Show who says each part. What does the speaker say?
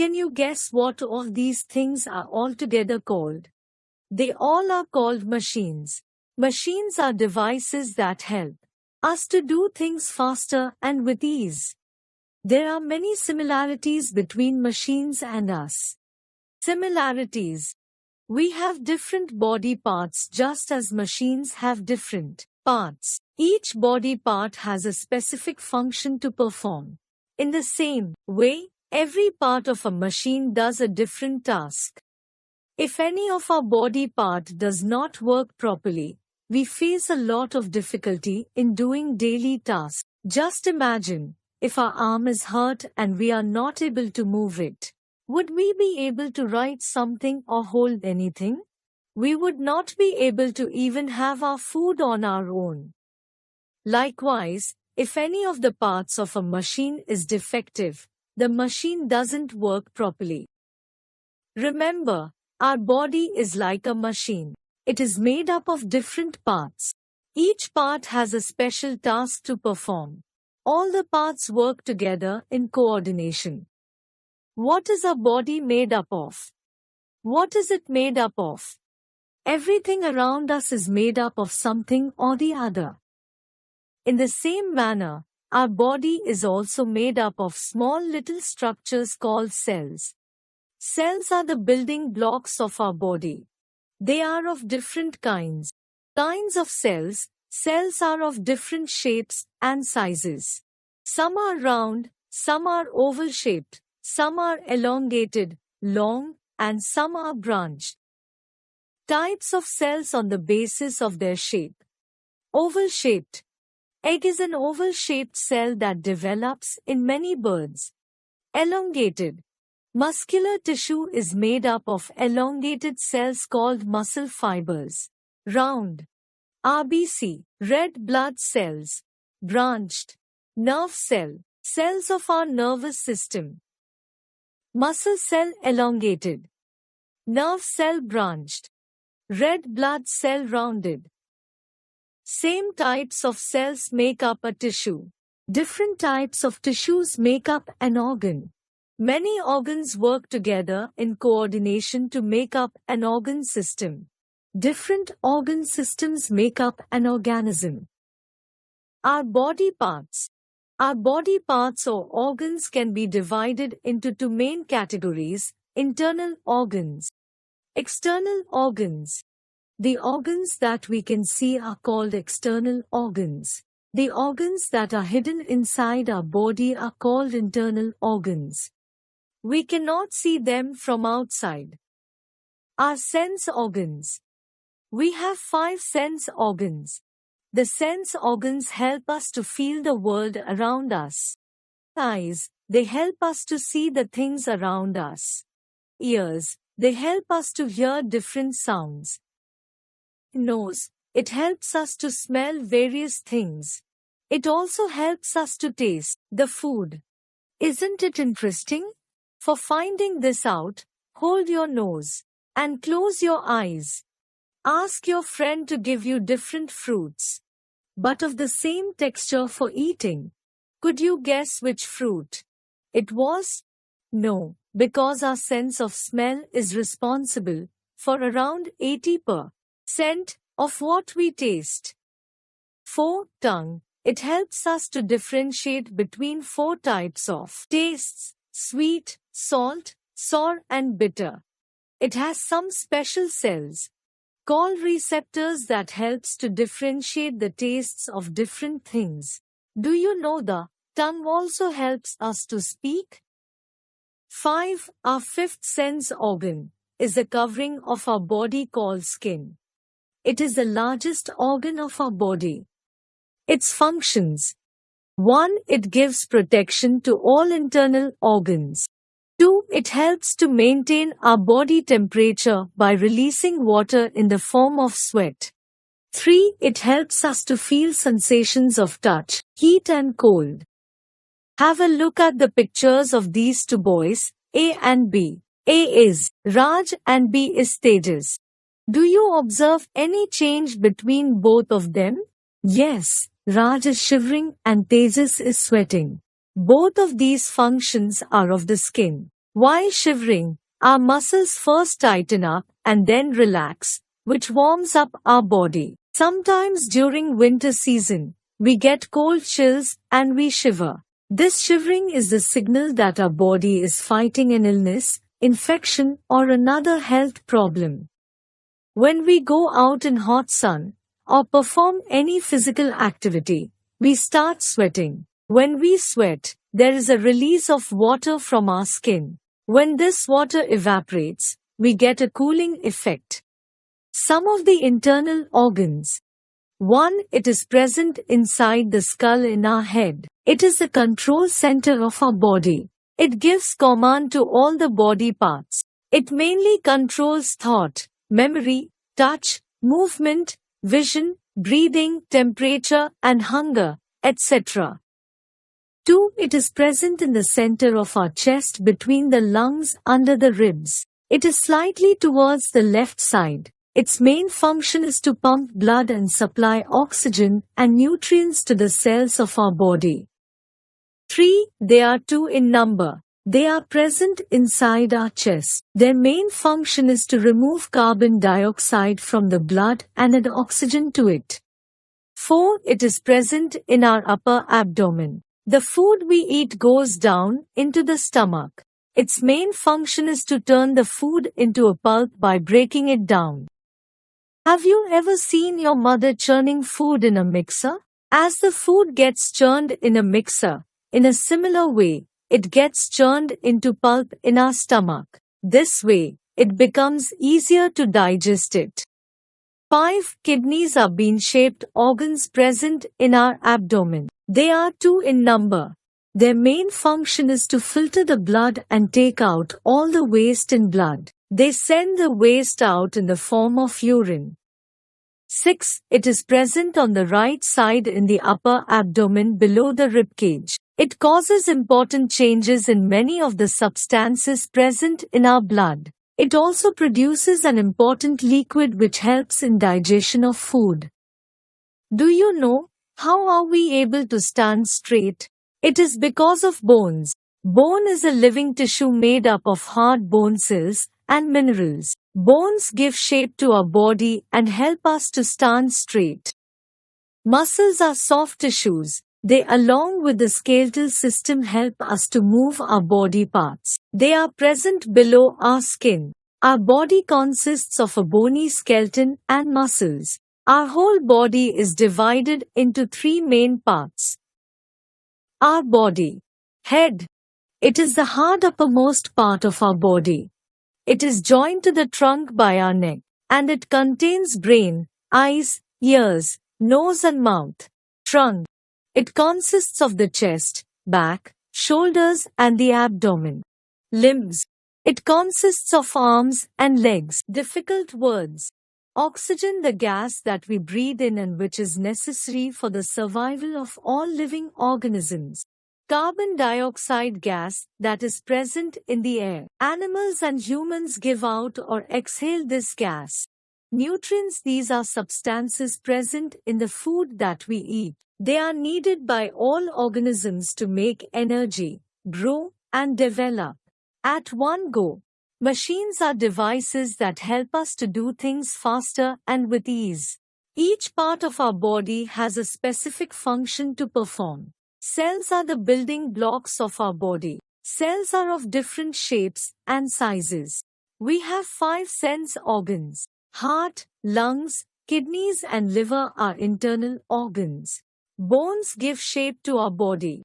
Speaker 1: Can you guess what all these things are altogether called? They all are called machines. Machines are devices that help us to do things faster and with ease. There are many similarities between machines and us. Similarities. We have different body parts just as machines have different parts. Each body part has a specific function to perform. In the same way, every part of a machine does a different task. If any of our body part does not work properly, we face a lot of difficulty in doing daily tasks. Just imagine, if our arm is hurt and we are not able to move it, would we be able to write something or hold anything? We would not be able to even have our food on our own. Likewise, if any of the parts of a machine is defective, the machine doesn't work properly. Remember, our body is like a machine. It is made up of different parts. Each part has a special task to perform. All the parts work together in coordination. What is our body made up of? What is it made up of? Everything around us is made up of something or the other. In the same manner, our body is also made up of small little structures called cells. Cells are the building blocks of our body. They are of different kinds. Kinds of cells. Cells are of different shapes and sizes. Some are round, some are oval-shaped, some are elongated, long, and some are branched. Types of cells on the basis of their shape. Oval-shaped. Egg is an oval-shaped cell that develops in many birds. Elongated. Muscular tissue is made up of elongated cells called muscle fibers. Round. RBC. Red blood cells. Branched. Nerve cell. Cells of our nervous system. Muscle cell elongated. Nerve cell branched. Red blood cell rounded. Same types of cells make up a tissue. Different types of tissues make up an organ. Many organs work together in coordination to make up an organ system. Different organ systems make up an organism. Our body parts. Our body parts or organs can be divided into two main categories: internal organs, external organs. The organs that we can see are called external organs. The organs that are hidden inside our body are called internal organs. We cannot see them from outside. Our sense organs. We have 5 sense organs. The sense organs help us to feel the world around us. Eyes, they help us to see the things around us. Ears, they help us to hear different sounds. Nose, it helps us to smell various things. It also helps us to taste the food. Isn't it interesting? For finding this out, hold your nose and close your eyes. Ask your friend to give you different fruits, but of the same texture for eating. Could you guess which fruit it was? No, because our sense of smell is responsible for around 80% of what we taste. 4. Tongue. It helps us to differentiate between 4 types of tastes: sweet, salt, sour, and bitter. It has some special cells called receptors that helps to differentiate the tastes of different things. Do you know the tongue also helps us to speak? 5. Our 5th sense organ is the covering of our body called skin. It is the largest organ of our body. Its functions: 1. It gives protection to all internal organs. 2. It helps to maintain our body temperature by releasing water in the form of sweat. 3. It helps us to feel sensations of touch, heat and cold. Have a look at the pictures of these 2 boys, A and B. A is Raj and B is Tejas. Do you observe any change between both of them? Yes, Raj is shivering and Tejas is sweating. Both of these functions are of the skin. While shivering, our muscles first tighten up and then relax, which warms up our body. Sometimes during winter season, we get cold chills and we shiver. This shivering is the signal that our body is fighting an illness, infection, or another health problem. When we go out in hot sun or perform any physical activity, we start sweating. When we sweat, there is a release of water from our skin. When this water evaporates, we get a cooling effect. Some of the internal organs. 1. It is present inside the skull in our head. It is the control center of our body. It gives command to all the body parts. It mainly controls thought, memory, touch, movement, vision, breathing, temperature, and hunger, etc. 2. It is present in the center of our chest between the lungs under the ribs. It is slightly towards the left side. Its main function is to pump blood and supply oxygen and nutrients to the cells of our body. 3. They are 2 in number. They are present inside our chest. Their main function is to remove carbon dioxide from the blood and add oxygen to it. 4. It is present in our upper abdomen. The food we eat goes down into the stomach. Its main function is to turn the food into a pulp by breaking it down. Have you ever seen your mother churning food in a mixer? As the food gets churned in a mixer, in a similar way, it gets churned into pulp in our stomach. This way, it becomes easier to digest it. 5. Kidneys are bean-shaped organs present in our abdomen. They are 2 in number. Their main function is to filter the blood and take out all the waste in blood. They send the waste out in the form of urine. 6. It is present on the right side in the upper abdomen below the ribcage. It causes important changes in many of the substances present in our blood. It also produces an important liquid which helps in digestion of food. Do you know, how are we able to stand straight? It is because of bones. Bone is a living tissue made up of hard bone cells and minerals. Bones give shape to our body and help us to stand straight. Muscles are soft tissues. They, along with the skeletal system, help us to move our body parts. They are present below our skin. Our body consists of a bony skeleton and muscles. Our whole body is divided into 3 main parts. Our body. Head. It is the hard uppermost part of our body. It is joined to the trunk by our neck, and it contains brain, eyes, ears, nose and mouth. Trunk. It consists of the chest, back, shoulders and the abdomen. Limbs. It consists of arms and legs. Difficult words. Oxygen, the gas that we breathe in and which is necessary for the survival of all living organisms. Carbon dioxide gas that is present in the air. Animals and humans give out or exhale this gas. Nutrients, these are substances present in the food that we eat. They are needed by all organisms to make energy, grow, and develop. At one go, machines are devices that help us to do things faster and with ease. Each part of our body has a specific function to perform. Cells are the building blocks of our body. Cells are of different shapes and sizes. We have 5 sense organs. Heart, lungs, kidneys and liver are internal organs. Bones give shape to our body.